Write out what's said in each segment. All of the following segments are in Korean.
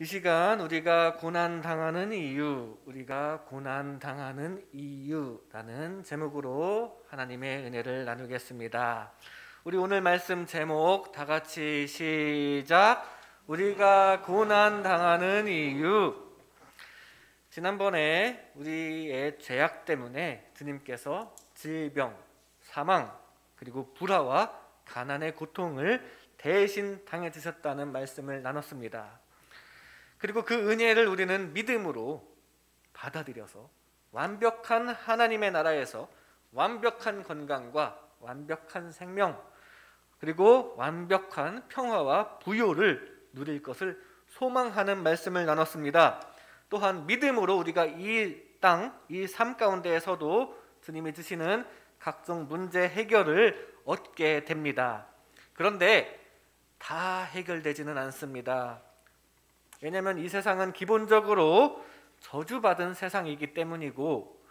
이 시간 우리가 고난당하는 이유라는 제목으로 하나님의 은혜를 나누겠습니다. 우리 오늘 말씀 제목 다 같이 시작. 우리가 고난당하는 이유. 지난번에 우리의 죄악 때문에 주님께서 질병, 사망, 그리고 불화와 가난의 고통을 대신 당해주셨다는 말씀을 나눴습니다. 그리고 그 은혜를 우리는 믿음으로 받아들여서 완벽한 하나님의 나라에서 완벽한 건강과 완벽한 생명, 그리고 완벽한 평화와 부요를 누릴 것을 소망하는 말씀을 나눴습니다. 또한 믿음으로 우리가 이 삶 가운데에서도 주님이 주시는 각종 문제 해결을 얻게 됩니다. 그런데 다 해결되지는 않습니다. 왜냐하면 이 세상은 기본적으로 저주받은 세상이기 때문이고,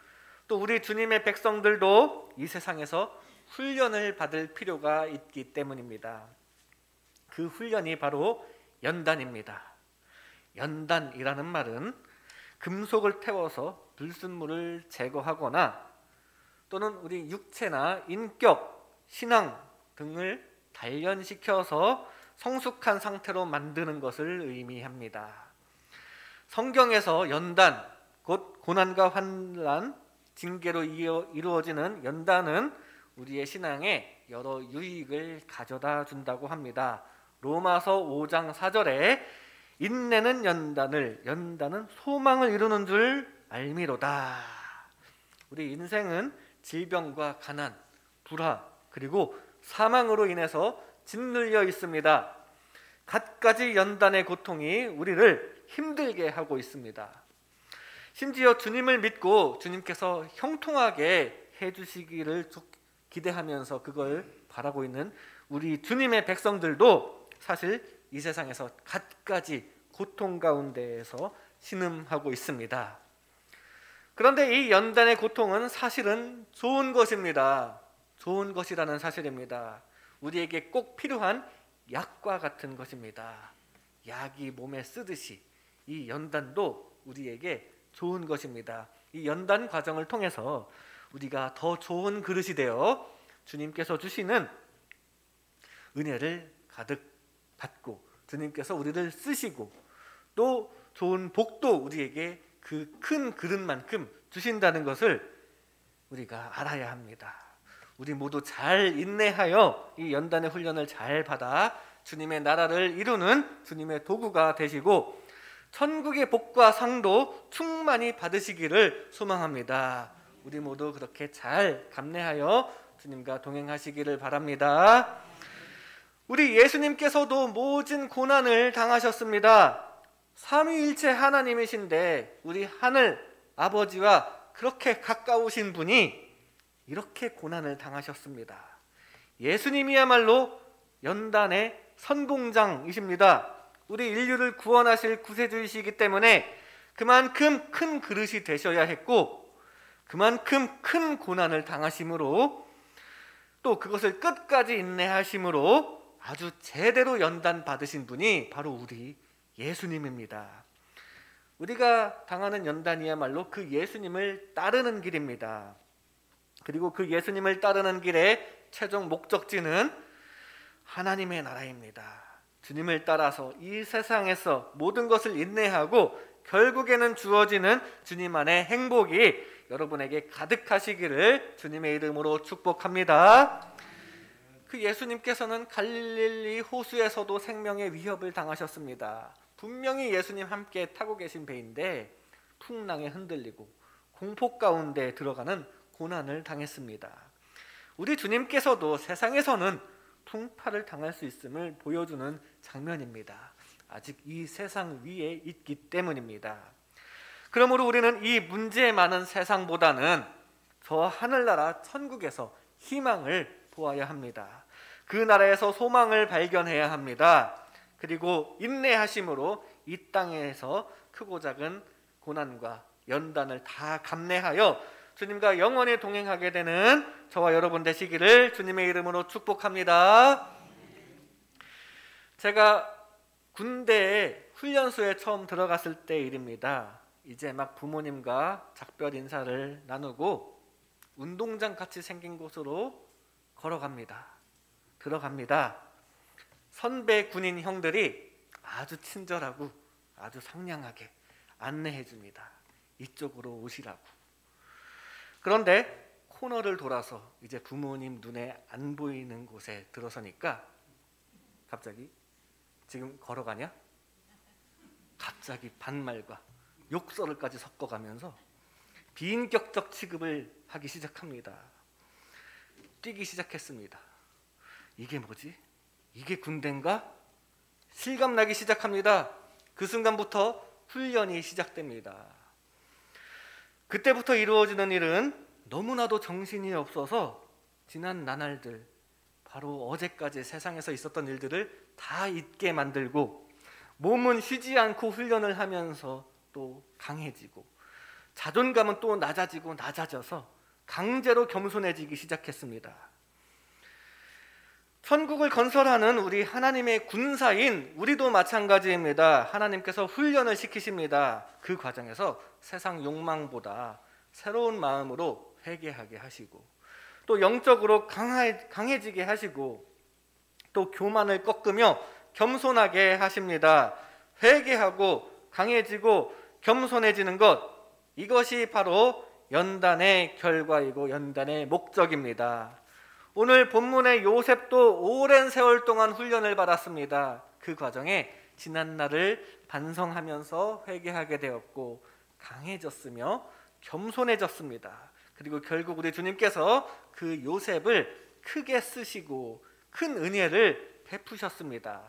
또 우리 주님의 백성들도 이 세상에서 훈련을 받을 필요가 있기 때문입니다. 그 훈련이 바로 연단입니다. 연단이라는 말은 금속을 태워서 불순물을 제거하거나 또는 우리 육체나 인격, 신앙 등을 단련시켜서 성숙한 상태로 만드는 것을 의미합니다. 성경에서 연단, 곧 고난과 환난, 징계로 이루어지는 연단은 우리의 신앙에 여러 유익을 가져다 준다고 합니다. 로마서 5장 4절에 인내는 연단은 소망을 이루는 줄 알미로다. 우리 인생은 질병과 가난, 불화, 그리고 사망으로 인해서 짓눌려 있습니다. 갖가지 연단의 고통이 우리를 힘들게 하고 있습니다. 심지어 주님을 믿고 주님께서 형통하게 해주시기를 기대하면서 그걸 바라고 있는 우리 주님의 백성들도 사실 이 세상에서 갖가지 고통 가운데에서 신음하고 있습니다. 그런데 이 연단의 고통은 사실은 좋은 것입니다. 좋은 것이라는 사실입니다. 우리에게 꼭 필요한 약과 같은 것입니다. 약이 몸에 쓰듯이 이 연단도 우리에게 좋은 것입니다. 이 연단 과정을 통해서 우리가 더 좋은 그릇이 되어 주님께서 주시는 은혜를 가득 받고 주님께서 우리를 쓰시고 또 좋은 복도 우리에게 그 큰 그릇만큼 주신다는 것을 우리가 알아야 합니다. 우리 모두 잘 인내하여 이 연단의 훈련을 잘 받아 주님의 나라를 이루는 주님의 도구가 되시고 천국의 복과 상도 충만히 받으시기를 소망합니다. 우리 모두 그렇게 잘 감내하여 주님과 동행하시기를 바랍니다. 우리 예수님께서도 모진 고난을 당하셨습니다. 삼위일체 하나님이신데 우리 하늘 아버지와 그렇게 가까우신 분이 이렇게 고난을 당하셨습니다. 예수님이야말로 연단의 선봉장이십니다. 우리 인류를 구원하실 구세주이시기 때문에 그만큼 큰 그릇이 되셔야 했고 그만큼 큰 고난을 당하심으로 또 그것을 끝까지 인내하심으로 아주 제대로 연단 받으신 분이 바로 우리 예수님입니다. 우리가 당하는 연단이야말로 그 예수님을 따르는 길입니다. 그리고 그 예수님을 따르는 길의 최종 목적지는 하나님의 나라입니다. 주님을 따라서 이 세상에서 모든 것을 인내하고 결국에는 주어지는 주님 안의 행복이 여러분에게 가득하시기를 주님의 이름으로 축복합니다. 그 예수님께서는 갈릴리 호수에서도 생명의 위협을 당하셨습니다. 분명히 예수님 함께 타고 계신 배인데 풍랑에 흔들리고 공포 가운데 들어가는 고난을 당했습니다. 우리 주님께서도 세상에서는 풍파를 당할 수 있음을 보여주는 장면입니다. 아직 이 세상 위에 있기 때문입니다. 그러므로 우리는 이 문제 많은 세상보다는 저 하늘나라 천국에서 희망을 보아야 합니다. 그 나라에서 소망을 발견해야 합니다. 그리고 인내하심으로 이 땅에서 크고 작은 고난과 연단을 다 감내하여 주님과 영원히 동행하게 되는 저와 여러분 되시기를 주님의 이름으로 축복합니다. 제가 군대에 훈련소에 처음 들어갔을 때 일입니다. 이제 막 부모님과 작별 인사를 나누고 운동장 같이 생긴 곳으로 걸어갑니다. 들어갑니다. 선배 군인 형들이 아주 친절하고 아주 상냥하게 안내해 줍니다. 이쪽으로 오시라고. 그런데 코너를 돌아서 이제 부모님 눈에 안 보이는 곳에 들어서니까 갑자기 지금 걸어가냐? 갑자기 반말과 욕설을까지 섞어가면서 비인격적 취급을 하기 시작합니다. 뛰기 시작했습니다. 이게 뭐지? 이게 군대인가? 실감나기 시작합니다. 그 순간부터 훈련이 시작됩니다. 그때부터 이루어지는 일은 너무나도 정신이 없어서 지난 나날들, 바로 어제까지 세상에서 있었던 일들을 다 잊게 만들고 몸은 쉬지 않고 훈련을 하면서 또 강해지고 자존감은 또 낮아지고 낮아져서 강제로 겸손해지기 시작했습니다. 천국을 건설하는 우리 하나님의 군사인 우리도 마찬가지입니다. 하나님께서 훈련을 시키십니다. 그 과정에서 세상 욕망보다 새로운 마음으로 회개하게 하시고 또 영적으로 강해지게 하시고 또 교만을 꺾으며 겸손하게 하십니다. 회개하고 강해지고 겸손해지는 것, 이것이 바로 연단의 결과이고 연단의 목적입니다. 오늘 본문의 요셉도 오랜 세월 동안 훈련을 받았습니다. 그 과정에 지난 날을 반성하면서 회개하게 되었고 강해졌으며 겸손해졌습니다. 그리고 결국 우리 주님께서 그 요셉을 크게 쓰시고 큰 은혜를 베푸셨습니다.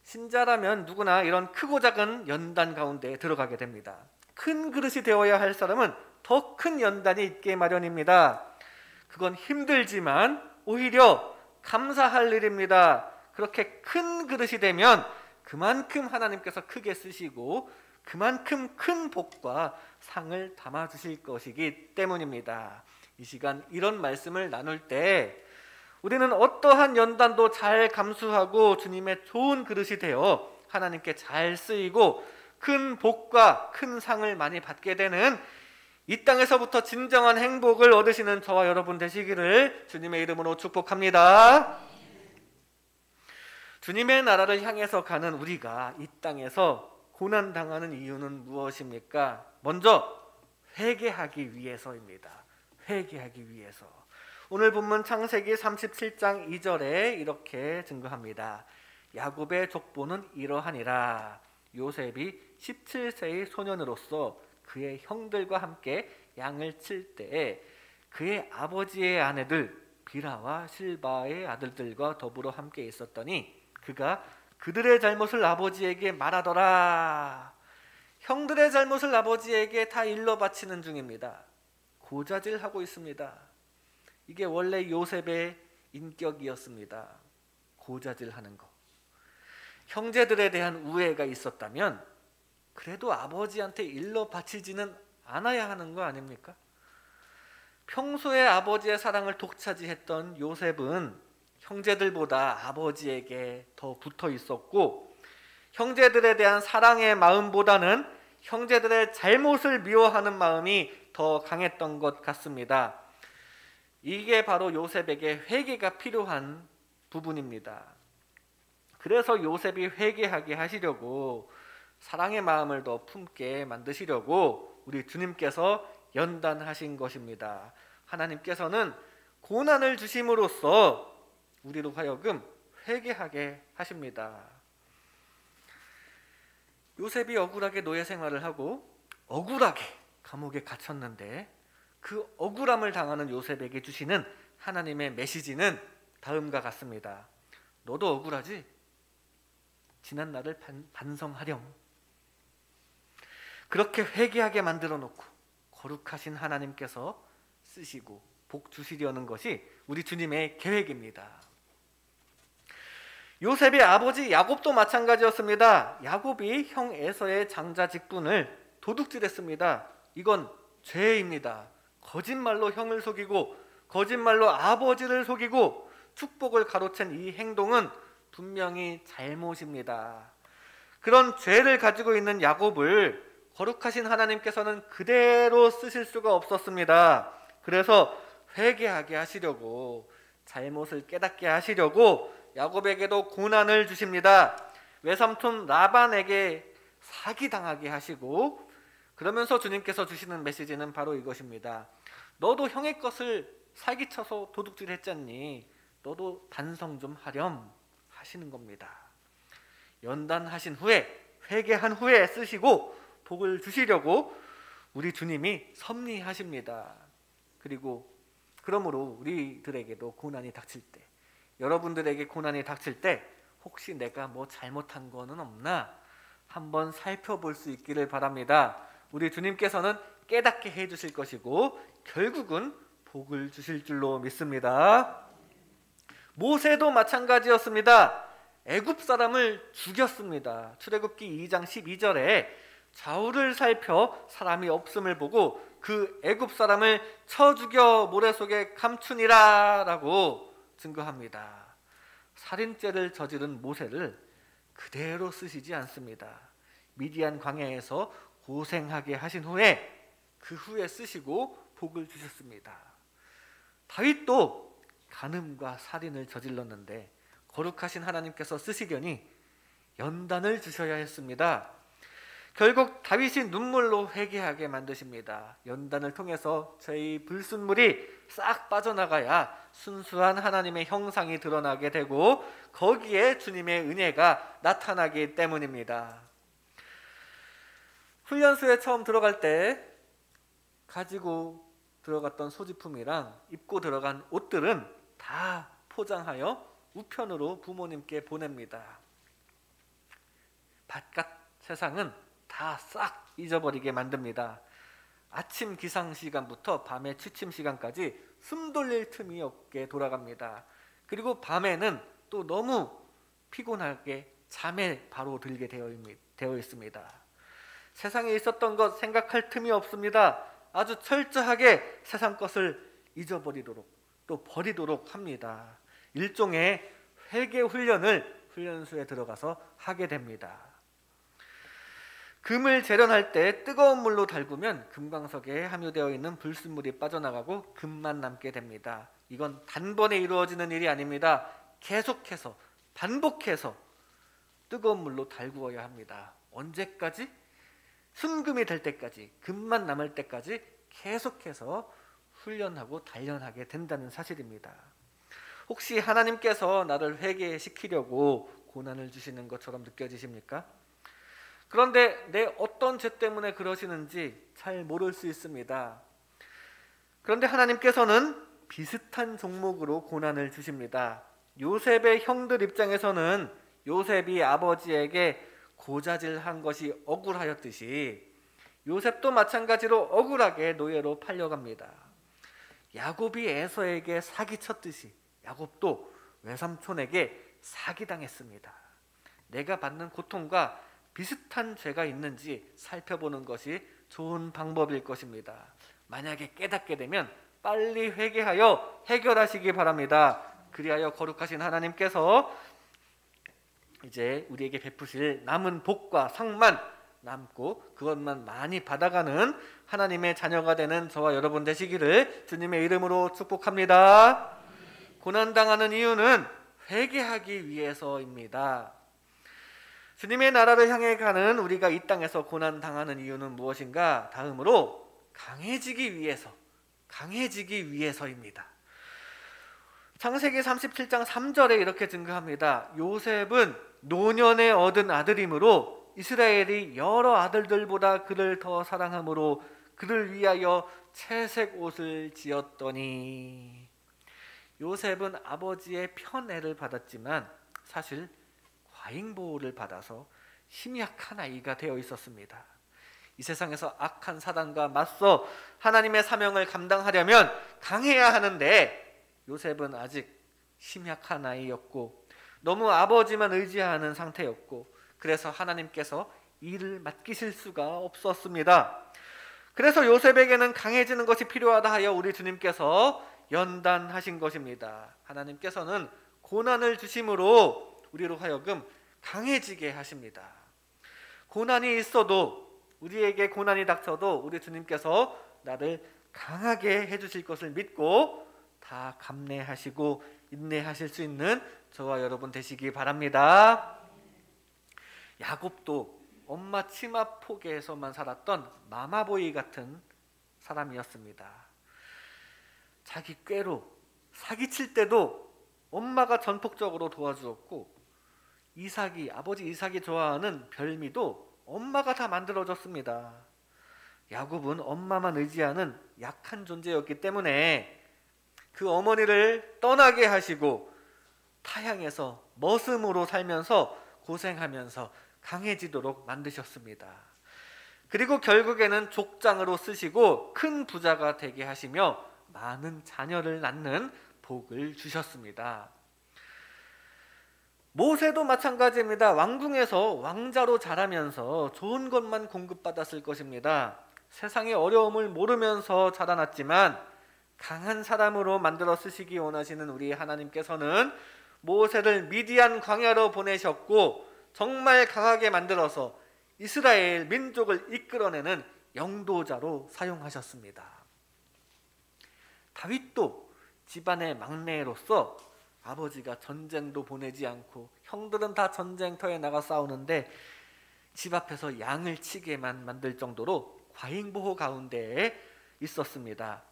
신자라면 누구나 이런 크고 작은 연단 가운데 들어가게 됩니다. 큰 그릇이 되어야 할 사람은 더 큰 연단이 있게 마련입니다. 그건 힘들지만 오히려 감사할 일입니다. 그렇게 큰 그릇이 되면 그만큼 하나님께서 크게 쓰시고 그만큼 큰 복과 상을 담아주실 것이기 때문입니다. 이 시간 이런 말씀을 나눌 때 우리는 어떠한 연단도 잘 감수하고 주님의 좋은 그릇이 되어 하나님께 잘 쓰이고 큰 복과 큰 상을 많이 받게 되는 이 땅에서부터 진정한 행복을 얻으시는 저와 여러분 되시기를 주님의 이름으로 축복합니다. 주님의 나라를 향해서 가는 우리가 이 땅에서 고난당하는 이유는 무엇입니까? 먼저 회개하기 위해서입니다. 회개하기 위해서. 오늘 본문 창세기 37장 2절에 이렇게 증거합니다. 야곱의 족보는 이러하니라. 요셉이 17세의 소년으로서 그의 형들과 함께 양을 칠 때에 그의 아버지의 아내들 비라와 실바의 아들들과 더불어 함께 있었더니 그가 그들의 잘못을 아버지에게 말하더라. 형들의 잘못을 아버지에게 다 일러 바치는 중입니다. 고자질하고 있습니다. 이게 원래 요셉의 인격이었습니다. 고자질하는 거. 형제들에 대한 우애가 있었다면 그래도 아버지한테 일러 바치지는 않아야 하는 거 아닙니까? 평소에 아버지의 사랑을 독차지했던 요셉은 형제들보다 아버지에게 더 붙어 있었고 형제들에 대한 사랑의 마음보다는 형제들의 잘못을 미워하는 마음이 더 강했던 것 같습니다. 이게 바로 요셉에게 회개가 필요한 부분입니다. 그래서 요셉이 회개하게 하시려고 사랑의 마음을 더 품게 만드시려고 우리 주님께서 연단하신 것입니다. 하나님께서는 고난을 주심으로써 우리로 하여금 회개하게 하십니다. 요셉이 억울하게 노예 생활을 하고 억울하게 감옥에 갇혔는데 그 억울함을 당하는 요셉에게 주시는 하나님의 메시지는 다음과 같습니다. 너도 억울하지? 지난 날을 반성하렴. 그렇게 회개하게 만들어 놓고 거룩하신 하나님께서 쓰시고 복 주시려는 것이 우리 주님의 계획입니다. 요셉의 아버지 야곱도 마찬가지였습니다. 야곱이 형 에서의 장자 직분을 도둑질했습니다. 이건 죄입니다. 거짓말로 형을 속이고 거짓말로 아버지를 속이고 축복을 가로챈 이 행동은 분명히 잘못입니다. 그런 죄를 가지고 있는 야곱을 거룩하신 하나님께서는 그대로 쓰실 수가 없었습니다. 그래서 회개하게 하시려고, 잘못을 깨닫게 하시려고 야곱에게도 고난을 주십니다. 외삼촌 라반에게 사기당하게 하시고, 그러면서 주님께서 주시는 메시지는 바로 이것입니다. 너도 형의 것을 사기쳐서 도둑질 했잖니. 너도 반성 좀 하렴 하시는 겁니다. 연단하신 후에, 회개한 후에 쓰시고 복을 주시려고 우리 주님이 섭리하십니다. 그리고 그러므로 우리들에게도 고난이 닥칠 때, 여러분들에게 고난이 닥칠 때 혹시 내가 뭐 잘못한 거는 없나 한번 살펴볼 수 있기를 바랍니다. 우리 주님께서는 깨닫게 해주실 것이고 결국은 복을 주실 줄로 믿습니다. 모세도 마찬가지였습니다. 애굽 사람을 죽였습니다. 출애굽기 2장 12절에 좌우를 살펴 사람이 없음을 보고 그 애굽 사람을 쳐 죽여 모래 속에 감추니라 라고 증거합니다. 살인죄를 저지른 모세를 그대로 쓰시지 않습니다. 미디안 광야에서 고생하게 하신 후에 그 후에 쓰시고 복을 주셨습니다. 다윗도 간음과 살인을 저질렀는데 거룩하신 하나님께서 쓰시려니 연단을 주셔야 했습니다. 결국 다윗이 눈물로 회개하게 만드십니다. 연단을 통해서 저희 불순물이 싹 빠져나가야 순수한 하나님의 형상이 드러나게 되고 거기에 주님의 은혜가 나타나기 때문입니다. 훈련소에 처음 들어갈 때 가지고 들어갔던 소지품이랑 입고 들어간 옷들은 다 포장하여 우편으로 부모님께 보냅니다. 바깥 세상은 다 싹 잊어버리게 만듭니다. 아침 기상 시간부터 밤의 취침 시간까지 숨 돌릴 틈이 없게 돌아갑니다. 그리고 밤에는 또 너무 피곤하게 잠에 바로 들게 되어 있습니다. 세상에 있었던 것 생각할 틈이 없습니다. 아주 철저하게 세상 것을 잊어버리도록 또 버리도록 합니다. 일종의 회개 훈련을 훈련소에 들어가서 하게 됩니다. 금을 재련할 때 뜨거운 물로 달구면 금광석에 함유되어 있는 불순물이 빠져나가고 금만 남게 됩니다. 이건 단번에 이루어지는 일이 아닙니다. 계속해서 반복해서 뜨거운 물로 달구어야 합니다. 언제까지? 순금이 될 때까지, 금만 남을 때까지 계속해서 훈련하고 단련하게 된다는 사실입니다. 혹시 하나님께서 나를 회개시키려고 고난을 주시는 것처럼 느껴지십니까? 그런데 내 어떤 죄 때문에 그러시는지 잘 모를 수 있습니다. 그런데 하나님께서는 비슷한 종목으로 고난을 주십니다. 요셉의 형들 입장에서는 요셉이 아버지에게 고자질한 것이 억울하였듯이 요셉도 마찬가지로 억울하게 노예로 팔려갑니다. 야곱이 에서에게 사기쳤듯이 야곱도 외삼촌에게 사기당했습니다. 내가 받는 고통과 비슷한 죄가 있는지 살펴보는 것이 좋은 방법일 것입니다. 만약에 깨닫게 되면 빨리 회개하여 해결하시기 바랍니다. 그리하여 거룩하신 하나님께서 이제 우리에게 베푸실 남은 복과 상만 남고 그것만 많이 받아가는 하나님의 자녀가 되는 저와 여러분 되시기를 주님의 이름으로 축복합니다. 고난당하는 이유는 회개하기 위해서입니다. 주님의 나라를 향해 가는 우리가 이 땅에서 고난당하는 이유는 무엇인가? 다음으로 강해지기 위해서입니다. 창세기 37장 3절에 이렇게 증거합니다. 요셉은 노년에 얻은 아들이므로 이스라엘이 여러 아들들보다 그를 더 사랑하므로 그를 위하여 채색 옷을 지었더니. 요셉은 아버지의 편애를 받았지만 사실 과잉보호를 받아서 심약한 아이가 되어 있었습니다. 이 세상에서 악한 사단과 맞서 하나님의 사명을 감당하려면 강해야 하는데 요셉은 아직 심약한 아이였고 너무 아버지만 의지하는 상태였고 그래서 하나님께서 일을 맡기실 수가 없었습니다. 그래서 요셉에게는 강해지는 것이 필요하다 하여 우리 주님께서 연단하신 것입니다. 하나님께서는 고난을 주심으로 우리로 하여금 강해지게 하십니다. 고난이 있어도, 우리에게 고난이 닥쳐도 우리 주님께서 나를 강하게 해주실 것을 믿고 다 감내하시고 인내하실 수 있는 저와 여러분 되시기 바랍니다. 야곱도 엄마 치마 폭에서만 살았던 마마보이 같은 사람이었습니다. 자기 꾀로 사기칠 때도 엄마가 전폭적으로 도와주었고, 아버지 이삭이 좋아하는 별미도 엄마가 다 만들어줬습니다. 야곱은 엄마만 의지하는 약한 존재였기 때문에 그 어머니를 떠나게 하시고 타향에서 머슴으로 살면서 고생하면서 강해지도록 만드셨습니다. 그리고 결국에는 족장으로 쓰시고 큰 부자가 되게 하시며 많은 자녀를 낳는 복을 주셨습니다. 모세도 마찬가지입니다. 왕궁에서 왕자로 자라면서 좋은 것만 공급받았을 것입니다. 세상의 어려움을 모르면서 자라났지만 강한 사람으로 만들어 쓰시기 원하시는 우리 하나님께서는 모세를 미디안 광야로 보내셨고 정말 강하게 만들어서 이스라엘 민족을 이끌어내는 영도자로 사용하셨습니다. 다윗도 집안의 막내로서 아버지가 전쟁도 보내지 않고 형들은 다 전쟁터에 나가 싸우는데 집 앞에서 양을 치게만 만들 정도로 과잉보호 가운데에 있었습니다.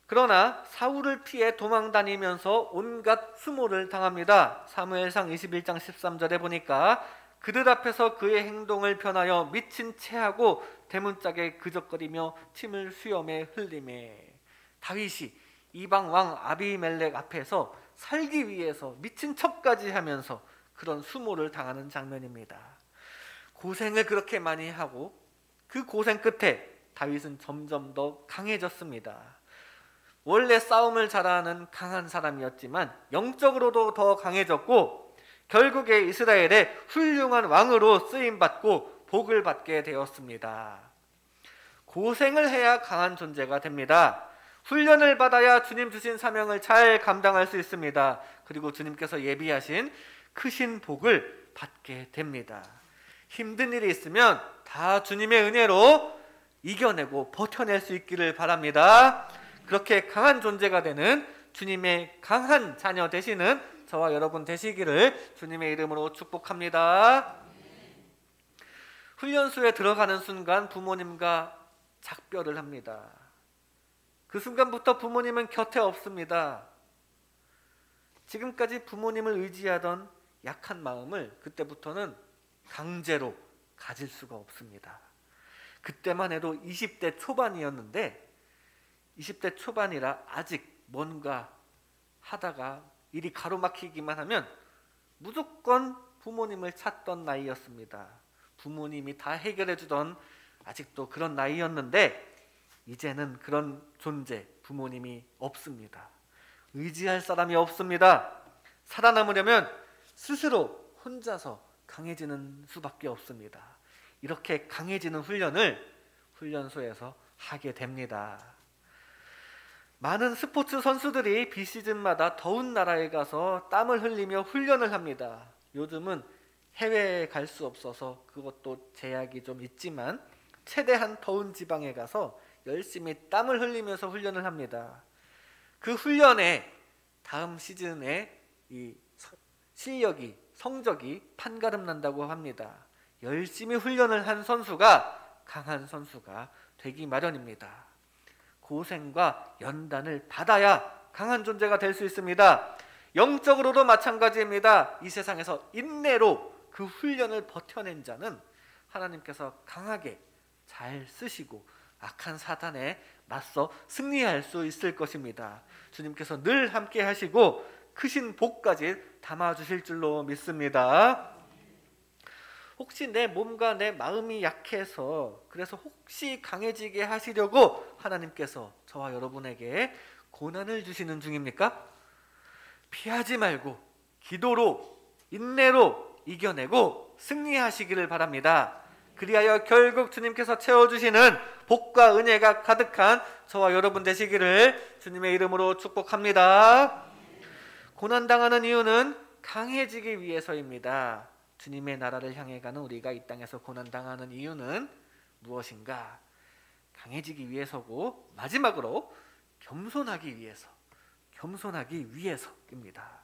그러나 사울을 피해 도망다니면서 온갖 수모를 당합니다. 사무엘상 21장 13절에 보니까 그들 앞에서 그의 행동을 변하여 미친 체하고 대문짝에 그적거리며 침을 수염에 흘리매. 다윗이 이방 왕 아비멜렉 앞에서 살기 위해서 미친 척까지 하면서 그런 수모를 당하는 장면입니다. 고생을 그렇게 많이 하고 그 고생 끝에 다윗은 점점 더 강해졌습니다. 원래 싸움을 잘하는 강한 사람이었지만 영적으로도 더 강해졌고 결국에 이스라엘의 훌륭한 왕으로 쓰임받고 복을 받게 되었습니다. 고생을 해야 강한 존재가 됩니다. 훈련을 받아야 주님 주신 사명을 잘 감당할 수 있습니다. 그리고 주님께서 예비하신 크신 복을 받게 됩니다. 힘든 일이 있으면 다 주님의 은혜로 이겨내고 버텨낼 수 있기를 바랍니다. 그렇게 강한 존재가 되는 주님의 강한 자녀 되시는 저와 여러분 되시기를 주님의 이름으로 축복합니다. 훈련소에 들어가는 순간 부모님과 작별을 합니다. 그 순간부터 부모님은 곁에 없습니다. 지금까지 부모님을 의지하던 약한 마음을 그때부터는 강제로 가질 수가 없습니다. 그때만 해도 20대 초반이었는데 20대 초반이라 아직 뭔가 하다가 일이 가로막히기만 하면 무조건 부모님을 찾던 나이였습니다. 부모님이 다 해결해 주던 아직도 그런 나이였는데 이제는 그런 존재, 부모님이 없습니다. 의지할 사람이 없습니다. 살아남으려면 스스로 혼자서 강해지는 수밖에 없습니다. 이렇게 강해지는 훈련을 훈련소에서 하게 됩니다. 많은 스포츠 선수들이 비시즌마다 더운 나라에 가서 땀을 흘리며 훈련을 합니다. 요즘은 해외에 갈 수 없어서 그것도 제약이 좀 있지만 최대한 더운 지방에 가서 열심히 땀을 흘리면서 훈련을 합니다. 그 훈련에 다음 시즌에 이 실력이, 성적이 판가름 난다고 합니다. 열심히 훈련을 한 선수가 강한 선수가 되기 마련입니다. 고생과 연단을 받아야 강한 존재가 될 수 있습니다. 영적으로도 마찬가지입니다. 이 세상에서 인내로 그 훈련을 버텨낸 자는 하나님께서 강하게 잘 쓰시고 악한 사단에 맞서 승리할 수 있을 것입니다. 주님께서 늘 함께 하시고 크신 복까지 담아주실 줄로 믿습니다. 혹시 내 몸과 내 마음이 약해서 그래서 혹시 강해지게 하시려고 하나님께서 저와 여러분에게 고난을 주시는 중입니까? 피하지 말고 기도로 인내로 이겨내고 승리하시기를 바랍니다. 그리하여 결국 주님께서 채워주시는 복과 은혜가 가득한 저와 여러분 되시기를 주님의 이름으로 축복합니다. 고난당하는 이유는 강해지기 위해서입니다. 주님의 나라를 향해 가는 우리가 이 땅에서 고난당하는 이유는 무엇인가? 강해지기 위해서고 마지막으로 겸손하기 위해서입니다.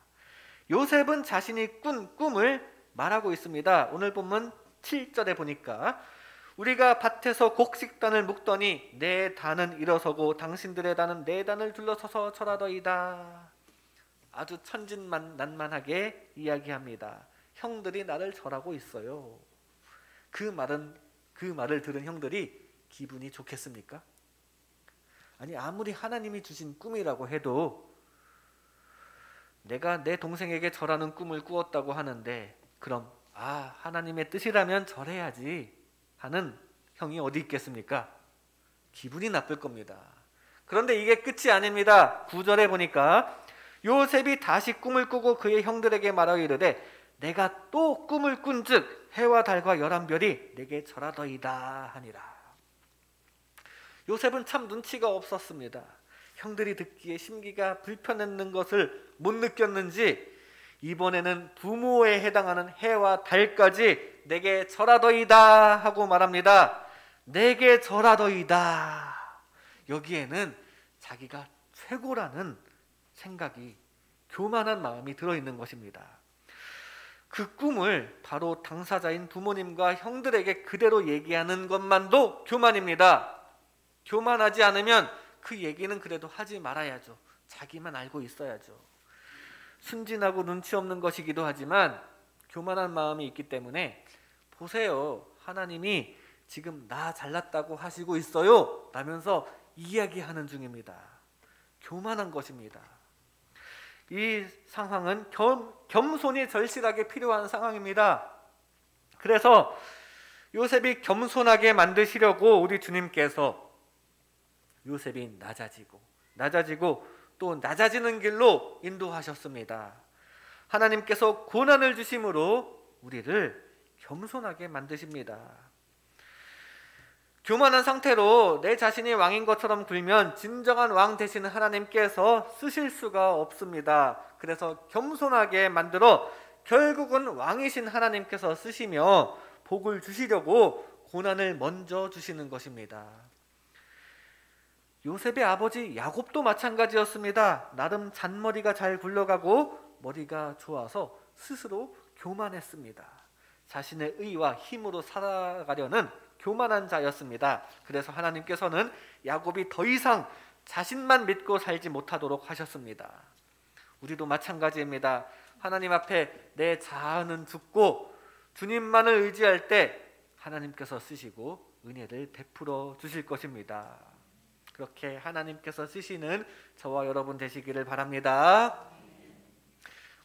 요셉은 자신이 꾼 꿈을 말하고 있습니다. 오늘 본문 7절에 보니까 우리가 밭에서 곡식단을 묶더니 내 단은 일어서고 당신들의 단은 내 단을 둘러서서 절하더이다. 아주 천진난만하게 이야기합니다. 형들이 나를 절하고 있어요. 그 말을 들은 형들이 기분이 좋겠습니까? 아니, 아무리 하나님이 주신 꿈이라고 해도 내가 내 동생에게 절하는 꿈을 꾸었다고 하는데 그럼 하나님의 뜻이라면 절해야지 하는 형이 어디 있겠습니까? 기분이 나쁠 겁니다. 그런데 이게 끝이 아닙니다. 9절에 보니까 요셉이 다시 꿈을 꾸고 그의 형들에게 말하여 이르되 내가 또 꿈을 꾼즉 해와 달과 열한 별이 내게 절하더이다 하니라. 요셉은 참 눈치가 없었습니다. 형들이 듣기에 심기가 불편했는 것을 못 느꼈는지 이번에는 부모에 해당하는 해와 달까지 내게 절하더이다 하고 말합니다. 내게 절하더이다. 여기에는 자기가 최고라는 생각이, 교만한 마음이 들어있는 것입니다. 그 꿈을 바로 당사자인 부모님과 형들에게 그대로 얘기하는 것만도 교만입니다. 교만하지 않으면 그 얘기는 그래도 하지 말아야죠. 자기만 알고 있어야죠. 순진하고 눈치 없는 것이기도 하지만 교만한 마음이 있기 때문에 보세요, 하나님이 지금 나 잘났다고 하시고 있어요 라면서 이야기하는 중입니다. 교만한 것입니다. 이 상황은 겸손이 절실하게 필요한 상황입니다. 그래서 요셉이 겸손하게 만드시려고 우리 주님께서 요셉이 낮아지고 또 낮아지는 길로 인도하셨습니다. 하나님께서 고난을 주심으로 우리를 겸손하게 만드십니다. 교만한 상태로 내 자신이 왕인 것처럼 굴면 진정한 왕 되시는 하나님께서 쓰실 수가 없습니다. 그래서 겸손하게 만들어 결국은 왕이신 하나님께서 쓰시며 복을 주시려고 고난을 먼저 주시는 것입니다. 요셉의 아버지 야곱도 마찬가지였습니다. 나름 잔머리가 잘 굴러가고 머리가 좋아서 스스로 교만했습니다. 자신의 의와 힘으로 살아가려는 교만한 자였습니다. 그래서 하나님께서는 야곱이 더 이상 자신만 믿고 살지 못하도록 하셨습니다. 우리도 마찬가지입니다. 하나님 앞에 내 자아는 죽고 주님만을 의지할 때 하나님께서 쓰시고 은혜를 베풀어 주실 것입니다. 그렇게 하나님께서 쓰시는 저와 여러분 되시기를 바랍니다.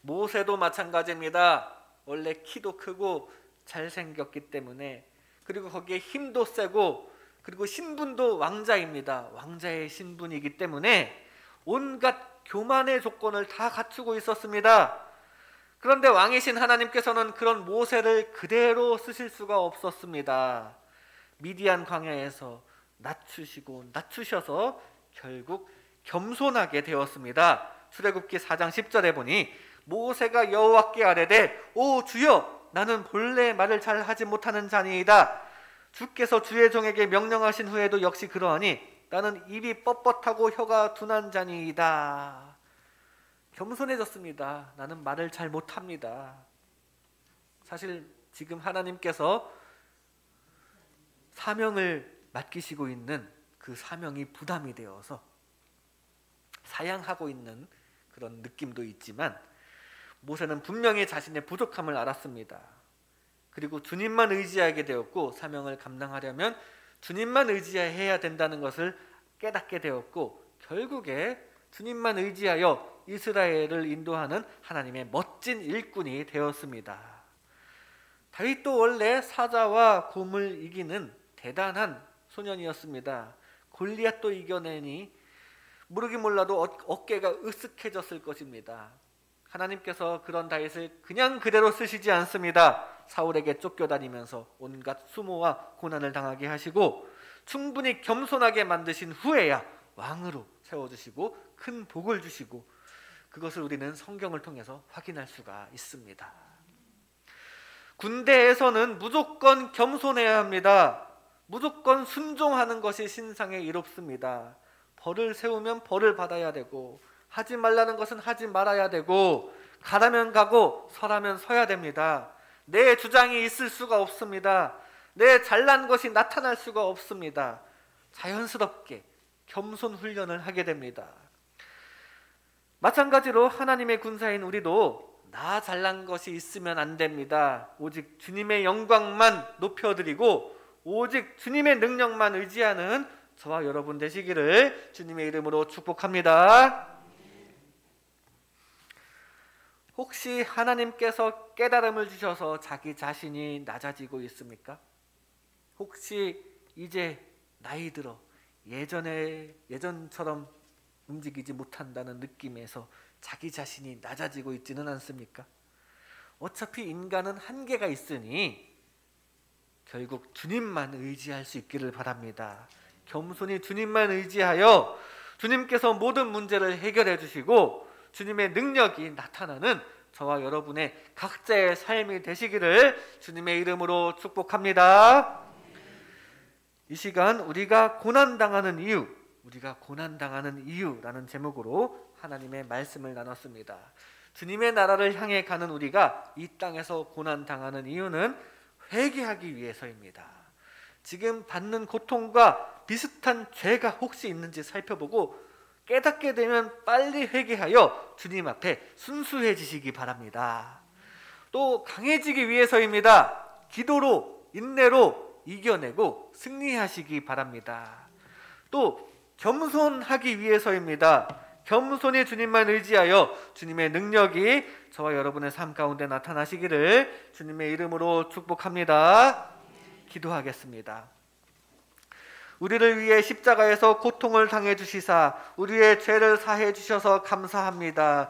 모세도 마찬가지입니다. 원래 키도 크고 잘생겼기 때문에, 그리고 거기에 힘도 세고, 그리고 신분도 왕자입니다. 왕자의 신분이기 때문에 온갖 교만의 조건을 다 갖추고 있었습니다. 그런데 왕이신 하나님께서는 그런 모세를 그대로 쓰실 수가 없었습니다. 미디안 광야에서 낮추셔서 결국 겸손하게 되었습니다. 출애굽기 4장 10절에 보니 모세가 여호와께 아뢰되 오 주여, 나는 본래 말을 잘 하지 못하는 자니이다. 주께서 주의 종에게 명령하신 후에도 역시 그러하니 나는 입이 뻣뻣하고 혀가 둔한 자니이다. 겸손해졌습니다. 나는 말을 잘 못합니다. 사실 지금 하나님께서 사명을 맡기시고 있는 그 사명이 부담이 되어서 사양하고 있는 그런 느낌도 있지만, 모세는 분명히 자신의 부족함을 알았습니다. 그리고 주님만 의지하게 되었고, 사명을 감당하려면 주님만 의지해야 된다는 것을 깨닫게 되었고, 결국에 주님만 의지하여 이스라엘을 인도하는 하나님의 멋진 일꾼이 되었습니다. 다윗도 원래 사자와 곰을 이기는 대단한 소년이었습니다. 골리앗도 이겨내니 모르긴 몰라도 어깨가 으쓱해졌을 것입니다. 하나님께서 그런 다윗을 그냥 그대로 쓰시지 않습니다. 사울에게 쫓겨다니면서 온갖 수모와 고난을 당하게 하시고 충분히 겸손하게 만드신 후에야 왕으로 세워주시고 큰 복을 주시고, 그것을 우리는 성경을 통해서 확인할 수가 있습니다. 군대에서는 무조건 겸손해야 합니다. 무조건 순종하는 것이 신상에 이롭습니다. 벌을 세우면 벌을 받아야 되고, 하지 말라는 것은 하지 말아야 되고, 가라면 가고 서라면 서야 됩니다. 내 주장이 있을 수가 없습니다. 내 잘난 것이 나타날 수가 없습니다. 자연스럽게 겸손 훈련을 하게 됩니다. 마찬가지로 하나님의 군사인 우리도 나 잘난 것이 있으면 안 됩니다. 오직 주님의 영광만 높여드리고 오직 주님의 능력만 의지하는 저와 여러분 되시기를 주님의 이름으로 축복합니다. 혹시 하나님께서 깨달음을 주셔서 자기 자신이 낮아지고 있습니까? 혹시 이제 나이 들어 예전처럼 움직이지 못한다는 느낌에서 자기 자신이 낮아지고 있지는 않습니까? 어차피 인간은 한계가 있으니 결국 주님만 의지할 수 있기를 바랍니다. 겸손히 주님만 의지하여 주님께서 모든 문제를 해결해 주시고 주님의 능력이 나타나는 저와 여러분의 각자의 삶이 되시기를 주님의 이름으로 축복합니다. 이 시간 우리가 고난당하는 이유라는 제목으로 하나님의 말씀을 나눴습니다. 주님의 나라를 향해 가는 우리가 이 땅에서 고난당하는 이유는 회개하기 위해서입니다. 지금 받는 고통과 비슷한 죄가 혹시 있는지 살펴보고 깨닫게 되면 빨리 회개하여 주님 앞에 순수해지시기 바랍니다. 또 강해지기 위해서입니다. 기도로, 인내로 이겨내고 승리하시기 바랍니다. 또 겸손하기 위해서입니다. 겸손히 주님만 의지하여 주님의 능력이 저와 여러분의 삶 가운데 나타나시기를 주님의 이름으로 축복합니다. 기도하겠습니다. 우리를 위해 십자가에서 고통을 당해 주시사 우리의 죄를 사해 주셔서 감사합니다.